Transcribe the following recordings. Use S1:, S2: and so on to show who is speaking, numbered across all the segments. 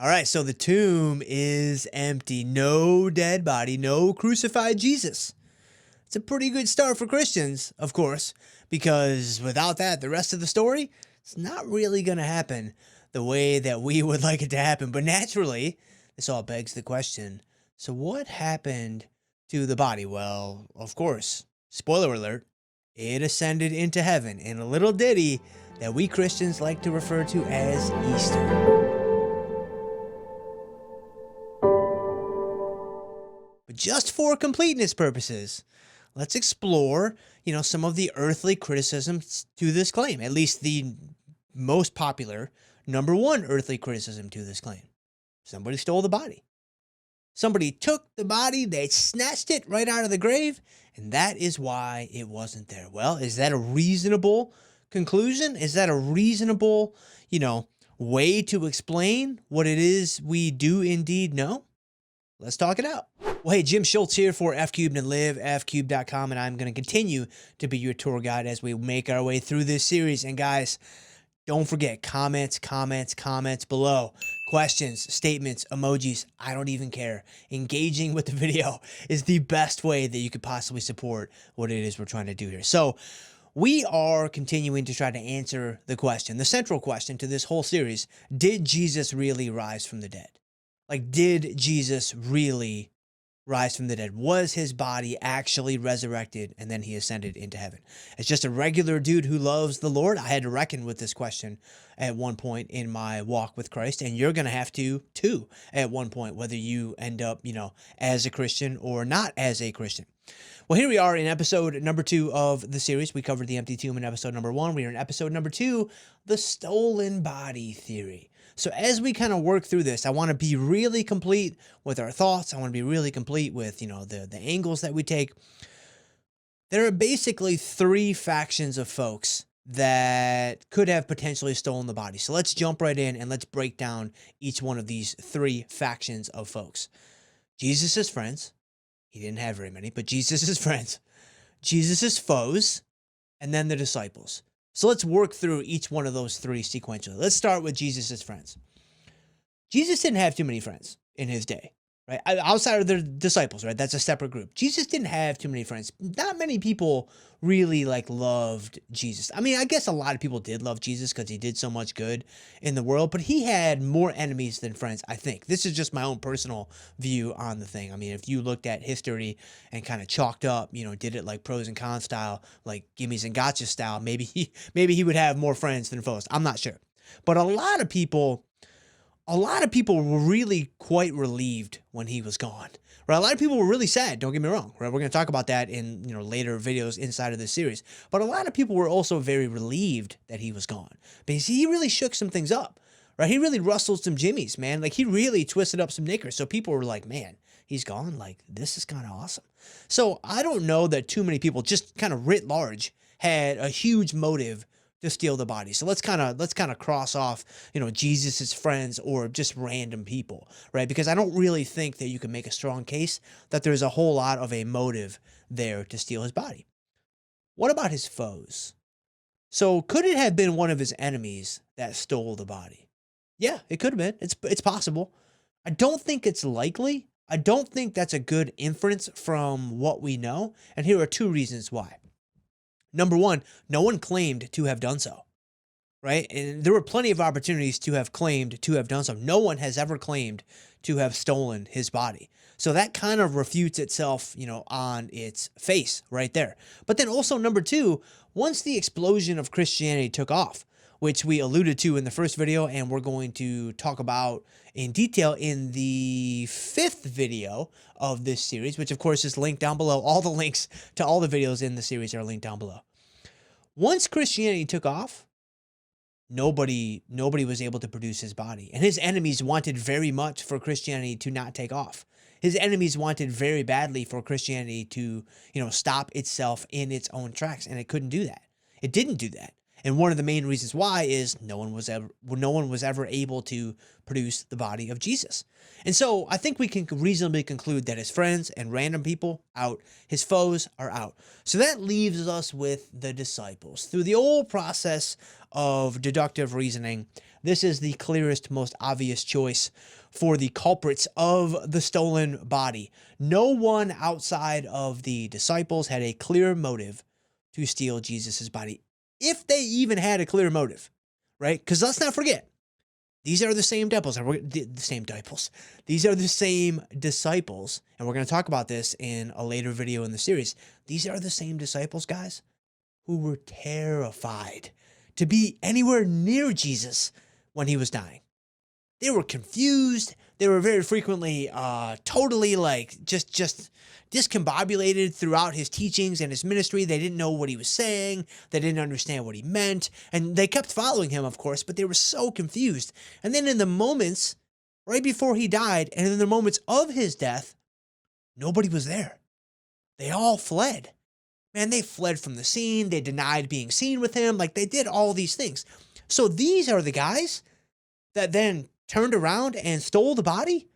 S1: All right, so the tomb is empty. No dead body, no crucified Jesus. It's a pretty good start for Christians, of course, because without that, the rest of the story, it's not really going to happen the way that we would like it to happen. But naturally, this all begs the question, so what happened to the body? Well, of course, spoiler alert, it ascended into heaven in a little ditty that we Christians like to refer to as Easter. But just for completeness purposes, let's explore, some of the earthly criticisms to this claim, at least the most popular number one earthly criticism to this claim. Somebody stole the body. Somebody took the body, they snatched it right out of the grave, and that is why it wasn't there. Well, is that a reasonable conclusion? Is that a reasonable, way to explain what it is we do indeed know? Let's talk it out. Well, hey, Jim Schultz here for F-Cubed and live, fcubed.com, and I'm going to continue to be your tour guide as we make our way through this series. And guys, don't forget, comments below. Questions, statements, emojis, I don't even care. Engaging with the video is the best way that you could possibly support what it is we're trying to do here. So we are continuing to try to answer the question, the central question to this whole series. Did Jesus really rise from the dead? Like, did Jesus really rise from the dead? Was his body actually resurrected and then he ascended into heaven? As just a regular dude who loves the Lord, I had to reckon with this question at one point in my walk with Christ, and you're going to have to too at one point, whether you end up, as a Christian or not as a Christian. Well, here we are in episode number 2 of the series. We covered the empty tomb in episode number 1. We are in episode number 2, the stolen body theory. So as we kind of work through this, I want to be really complete with our thoughts. I want to be really complete with, the angles that we take. There are basically 3 factions of folks that could have potentially stolen the body. So let's jump right in and let's break down each one of these 3 factions of folks. Jesus' friends. He didn't have very many, but Jesus' friends. Jesus' foes. And then the disciples. So let's work through each one of those 3 sequentially. Let's start with Jesus' friends. Jesus didn't have too many friends in his day, right? Outside of the disciples, right? That's a separate group. Jesus didn't have too many friends. Not many people really loved Jesus. I mean, I guess a lot of people did love Jesus because he did so much good in the world, but he had more enemies than friends, I think. This is just my own personal view on the thing. I mean, if you looked at history and kind of chalked up, did it like pros and cons style, like gimmies and gotcha style, maybe he would have more friends than foes. I'm not sure. But a lot of people were really quite relieved when he was gone, right? A lot of people were really sad. Don't get me wrong, right? We're going to talk about that in, later videos inside of this series. But a lot of people were also very relieved that he was gone because he really shook some things up, right? He really rustled some jimmies, man. Like, he really twisted up some knickers. So people were like, man, he's gone. Like, this is kind of awesome. So I don't know that too many people, just kind of writ large, had a huge motive to steal the body. So let's kind of cross off, Jesus's friends or just random people, right? Because I don't really think that you can make a strong case that there's a whole lot of a motive there to steal his body. What about his foes? So could it have been one of his enemies that stole the body? Yeah, it could have been. It's possible. I don't think it's likely. I don't think that's a good inference from what we know. And here are 2 reasons why. Number 1, no one claimed to have done so, right? And there were plenty of opportunities to have claimed to have done so. No one has ever claimed to have stolen his body. So that kind of refutes itself, on its face right there. But then also number 2, once the explosion of Christianity took off, which we alluded to in the first video and we're going to talk about in detail in the 5th video of this series, which of course is linked down below. All the links to all the videos in the series are linked down below. Once Christianity took off, nobody was able to produce his body. And his enemies wanted very much for Christianity to not take off. His enemies wanted very badly for Christianity to, stop itself in its own tracks, and it couldn't do that. It didn't do that. And one of the main reasons why is no one was ever able to produce the body of Jesus. And so I think we can reasonably conclude that his friends and random people out, his foes are out. So that leaves us with the disciples. Through the old process of deductive reasoning, this is the clearest, most obvious choice for the culprits of the stolen body. No one outside of the disciples had a clear motive to steal Jesus's body, if they even had a clear motive, right? Because let's not forget, these are the same disciples, These are the same disciples, and we're going to talk about this in a later video in the series. These are the same disciples, guys, who were terrified to be anywhere near Jesus when he was dying. They were confused. They were very frequently totally like just discombobulated throughout his teachings and his ministry. They didn't know what he was saying. They didn't understand what he meant. And they kept following him, of course, but they were so confused. And then in the moments right before he died and in the moments of his death, nobody was there. They all fled. Man, they fled from the scene. They denied being seen with him. Like, they did all these things. So these are the guys that then turned around and stole the body?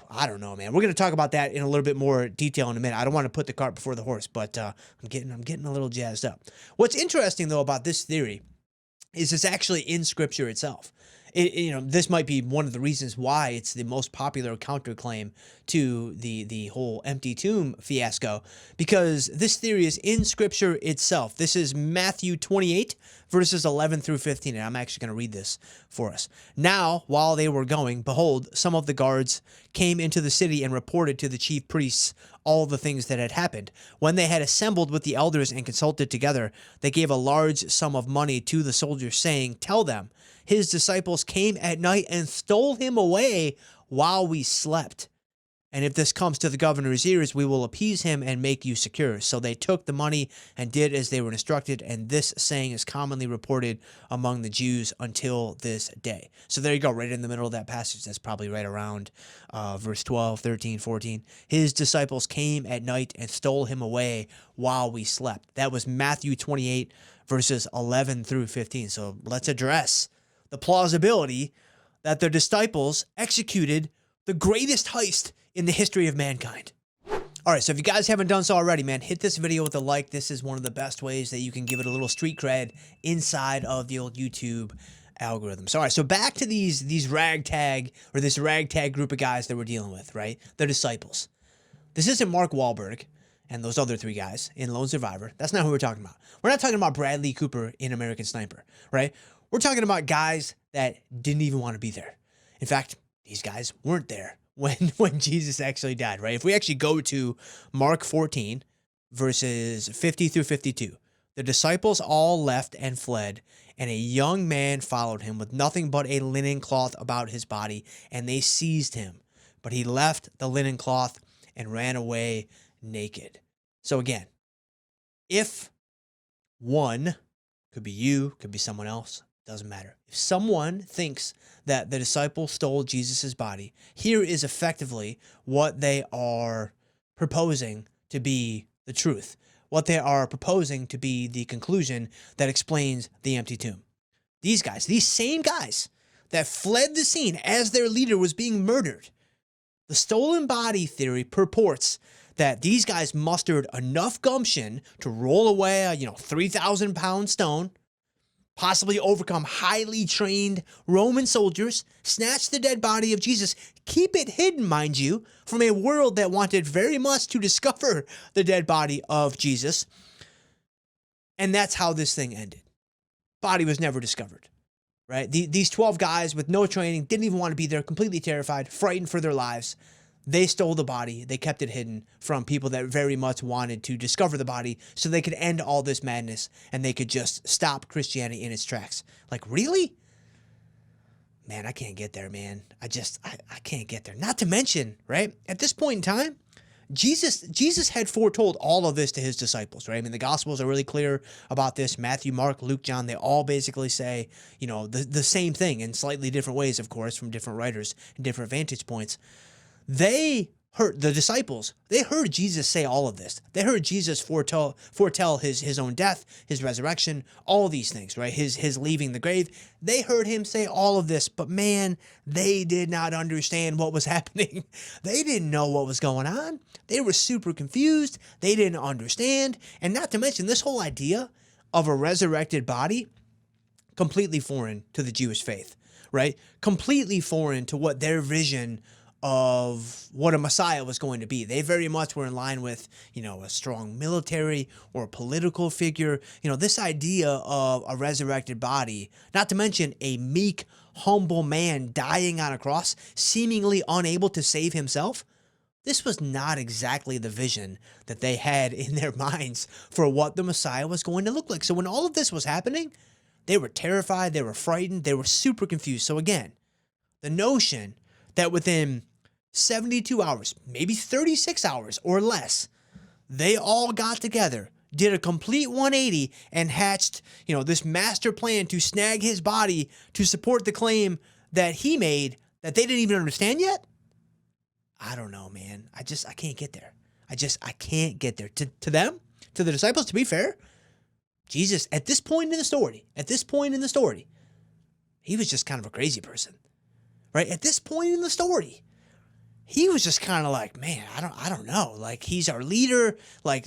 S1: I don't know, man. We're going to talk about that in a little bit more detail in a minute. I don't want to put the cart before the horse, but I'm getting a little jazzed up. What's interesting, though, about this theory is it's actually in Scripture itself. This might be one of the reasons why it's the most popular counterclaim to the whole empty tomb fiasco, because this theory is in Scripture itself. This is Matthew 28, verses 11 through 15, and I'm actually going to read this for us. Now, while they were going, behold, some of the guards came into the city and reported to the chief priests all the things that had happened. When they had assembled with the elders and consulted together, they gave a large sum of money to the soldiers, saying, "Tell them, his disciples came at night and stole him away while we slept. And if this comes to the governor's ears, we will appease him and make you secure." So they took the money and did as they were instructed, and this saying is commonly reported among the Jews until this day. So there you go, right in the middle of that passage. That's probably right around verse 12, 13, 14. His disciples came at night and stole him away while we slept. That was Matthew 28, verses 11 through 15. So let's address the plausibility that the disciples executed the greatest heist in the history of mankind. All right, so if you guys haven't done so already, man, hit this video with a like. This is one of the best ways that you can give it a little street cred inside of the old YouTube algorithms. All right, so back to these ragtag group of guys that we're dealing with, right? The disciples. This isn't Mark Wahlberg and those other three guys in Lone Survivor. That's not who we're talking about. We're not talking about Bradley Cooper in American Sniper, right? We're talking about guys that didn't even want to be there. In fact, these guys weren't there when Jesus actually died, right? If we actually go to Mark 14, verses 50 through 52, the disciples all left and fled, and a young man followed him with nothing but a linen cloth about his body, and they seized him. But he left the linen cloth and ran away naked. So again, if one, could be you, could be someone else, doesn't matter. If someone thinks that the disciples stole Jesus's body, here is effectively what they are proposing to be the truth. What they are proposing to be the conclusion that explains the empty tomb. These guys, these same guys that fled the scene as their leader was being murdered. The stolen body theory purports that these guys mustered enough gumption to roll away a 3,000-pound stone, possibly overcome highly trained Roman soldiers, snatch the dead body of Jesus, keep it hidden, mind you, from a world that wanted very much to discover the dead body of Jesus. And that's how this thing ended. Body was never discovered, right? These 12 guys with no training, didn't even want to be there, completely terrified, frightened for their lives. They stole the body. They kept it hidden from people that very much wanted to discover the body so they could end all this madness and they could just stop Christianity in its tracks. Like, really? Man, I can't get there, man. I can't get there. Not to mention, right, at this point in time, Jesus had foretold all of this to his disciples, right? I mean, the Gospels are really clear about this. Matthew, Mark, Luke, John, they all basically say, the same thing in slightly different ways, of course, from different writers and different vantage points. They heard, the disciples, they heard Jesus say all of this. They heard Jesus foretell his own death, his resurrection, all these things, right? His leaving the grave. They heard him say all of this, but man, they did not understand what was happening. They didn't know what was going on. They were super confused. They didn't understand. And not to mention this whole idea of a resurrected body completely foreign to the Jewish faith, right? Completely foreign to what their vision of what a Messiah was going to be. They very much were in line with, a strong military or political figure. This idea of a resurrected body, not to mention a meek, humble man dying on a cross, seemingly unable to save himself. This was not exactly the vision that they had in their minds for what the Messiah was going to look like. So when all of this was happening, they were terrified, they were frightened, they were super confused. So again, the notion that within 72 hours, maybe 36 hours or less, they all got together, did a complete 180, and hatched, this master plan to snag his body to support the claim that he made that they didn't even understand yet. I don't know, man. I can't get there. I can't get there. To them, to the disciples, to be fair, Jesus, at this point in the story, he was just kind of a crazy person, right? At this point in the story, he was just kind of like, man, I don't know. Like, he's our leader. Like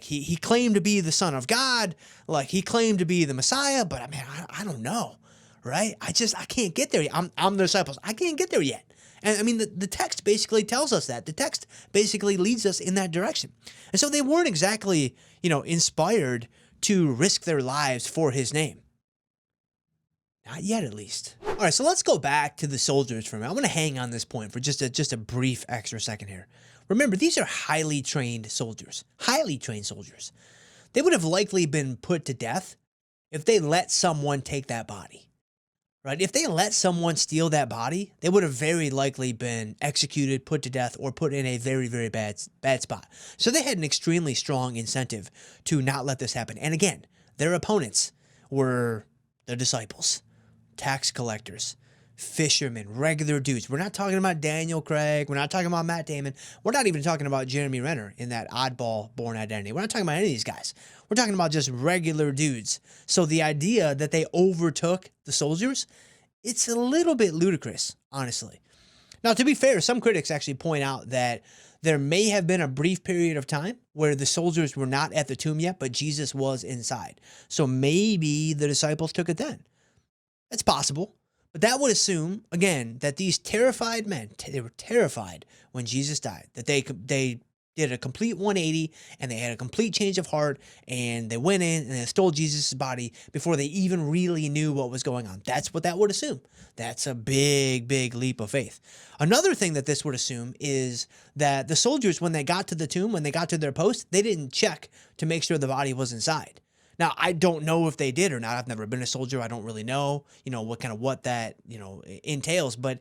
S1: he claimed to be the Son of God. Like, he claimed to be the Messiah, but I don't know, right? I can't get there. I'm the disciples. I can't get there yet. And the text basically tells us that. The text basically leads us in that direction. And so they weren't exactly, inspired to risk their lives for his name. Not yet, at least. All right, so let's go back to the soldiers for a minute. I'm going to hang on this point for just a brief extra second here. Remember, these are highly trained soldiers. Highly trained soldiers. They would have likely been put to death if they let someone take that body. Right? If they let someone steal that body, they would have very likely been executed, put to death, or put in a very, very bad spot. So they had an extremely strong incentive to not let this happen. And again, their opponents were the disciples, tax collectors, fishermen, regular dudes. We're not talking about Daniel Craig. We're not talking about Matt Damon. We're not even talking about Jeremy Renner in that oddball Born Identity. We're not talking about any of these guys. We're talking about just regular dudes. So the idea that they overtook the soldiers, it's a little bit ludicrous, honestly. Now, to be fair, some critics actually point out that there may have been a brief period of time where the soldiers were not at the tomb yet, but Jesus was inside. So maybe the disciples took it then. That's possible. But that would assume, again, that these terrified men, they were terrified when Jesus died, that they did a complete 180 and they had a complete change of heart and they went in and they stole Jesus' body before they even really knew what was going on. That's what that would assume. That's a big, big leap of faith. Another thing that this would assume is that the soldiers, when they got to the tomb, when they got to their post, they didn't check to make sure the body was inside. Now, I don't know if they did or not. I've never been a soldier. I don't really know, what that, entails. But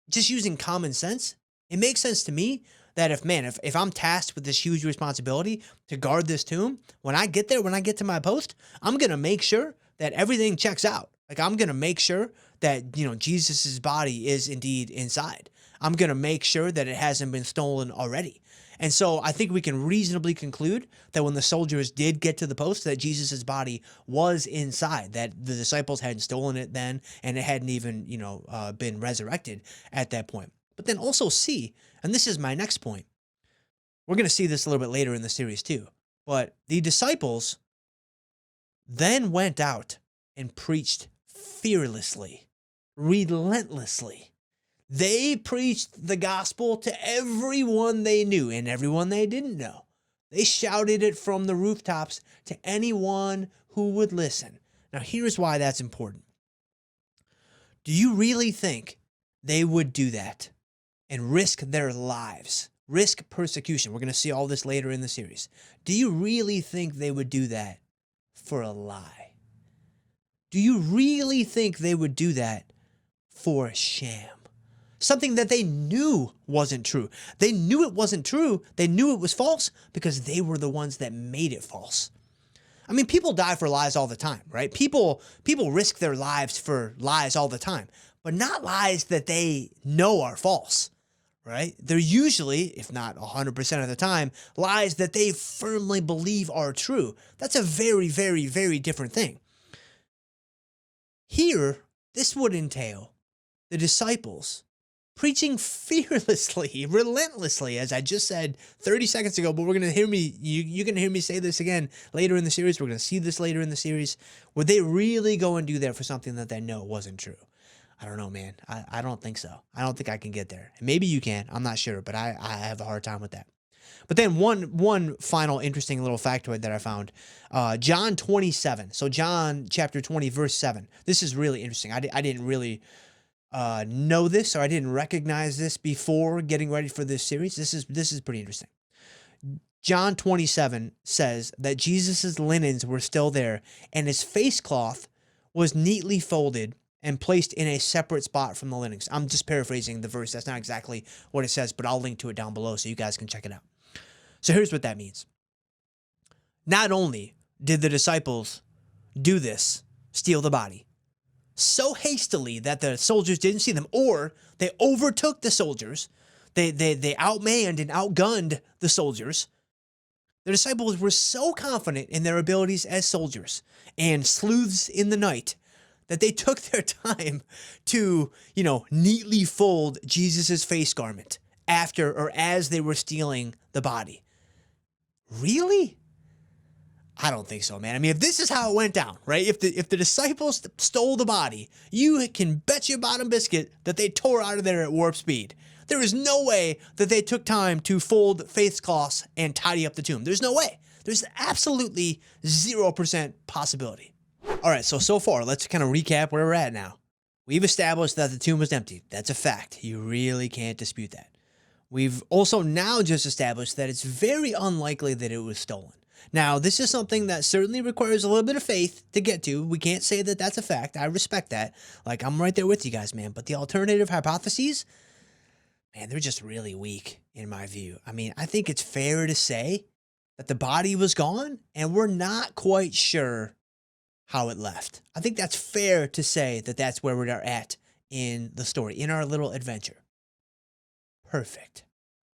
S1: just using common sense, it makes sense to me that if I'm tasked with this huge responsibility to guard this tomb, when I get there, when I get to my post, I'm going to make sure that everything checks out. Like, I'm going to make sure that, Jesus's body is indeed inside. I'm going to make sure that it hasn't been stolen already. And so I think we can reasonably conclude that when the soldiers did get to the post, that Jesus's body was inside, that the disciples hadn't stolen it then, and it hadn't even, been resurrected at that point. But then also see, and this is my next point, we're going to see this a little bit later in the series too, but the disciples then went out and preached fearlessly, relentlessly. They preached the gospel to everyone they knew and everyone they didn't know. They shouted it from the rooftops to anyone who would listen. Now, here's why that's important. Do you really think they would do that and risk their lives, risk persecution? We're going to see all this later in the series. Do you really think they would do that for a lie? Do you really think they would do that for a sham? Something that they knew wasn't true. They knew it wasn't true. They knew it was false because they were the ones that made it false. I mean, people die for lies all the time, right? People risk their lives for lies all the time, but not lies that they know are false, right? They're usually, if not 100% of the time, lies that they firmly believe are true. That's a very, very, very different thing. Here, this would entail the disciples preaching fearlessly, relentlessly, as I just said 30 seconds ago, but we're going to hear me, you're going to hear me say this again later in the series. We're going to see this later in the series. Would they really go and do that for something that they know wasn't true? I don't know, man. I don't think so. I don't think I can get there. Maybe you can. I'm not sure, but I have a hard time with that. But then one final interesting little factoid that I found, John 27. So John chapter 20, verse 7. This is really interesting. I didn't really know this, or I didn't recognize this before getting ready for this series. This is pretty interesting. John 27 says that Jesus's linens were still there, and his face cloth was neatly folded and placed in a separate spot from the linens. I'm just paraphrasing the verse. That's not exactly what it says, but I'll link to it down below so you guys can check it out. So here's what that means. Not only did the disciples do this, steal the body, so hastily that the soldiers didn't see them, or they overtook the soldiers, they outmanned and outgunned the soldiers. The disciples were so confident in their abilities as soldiers and sleuths in the night that they took their time to, neatly fold Jesus's face garment after or as they were stealing the body. Really? I don't think so, man. I mean, if this is how it went down, right? If the disciples stole the body, you can bet your bottom biscuit that they tore out of there at warp speed. There is no way that they took time to fold face cloths and tidy up the tomb. There's no way. There's absolutely 0% possibility. All right, so far, let's kind of recap where we're at now. We've established that the tomb was empty. That's a fact. You really can't dispute that. We've also now just established that it's very unlikely that it was stolen. Now, this is something that certainly requires a little bit of faith to get to. We can't say that that's a fact. I respect that. Like, I'm right there with you guys, man. But the alternative hypotheses, man, they're just really weak in my view. I mean, I think it's fair to say that the body was gone and we're not quite sure how it left. I think that's fair to say that that's where we are at in the story, in our little adventure. Perfect.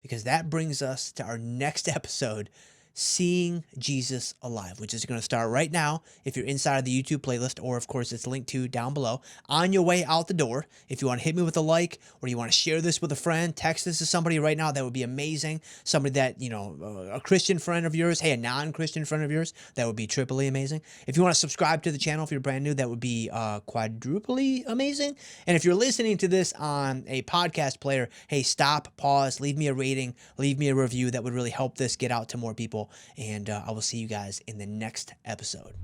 S1: Because that brings us to our next episode, Seeing Jesus Alive, which is going to start right now if you're inside of the YouTube playlist, or of course it's linked to down below. On your way out the door, if you want to hit me with a like, or you want to share this with a friend, text this to somebody right now, that would be amazing. Somebody that, a Christian friend of yours, hey, a non-Christian friend of yours, that would be triply amazing. If you want to subscribe to the channel if you're brand new, that would be quadruply amazing. And if you're listening to this on a podcast player, hey, stop, pause, leave me a rating, leave me a review. That would really help this get out to more people. And I will see you guys in the next episode.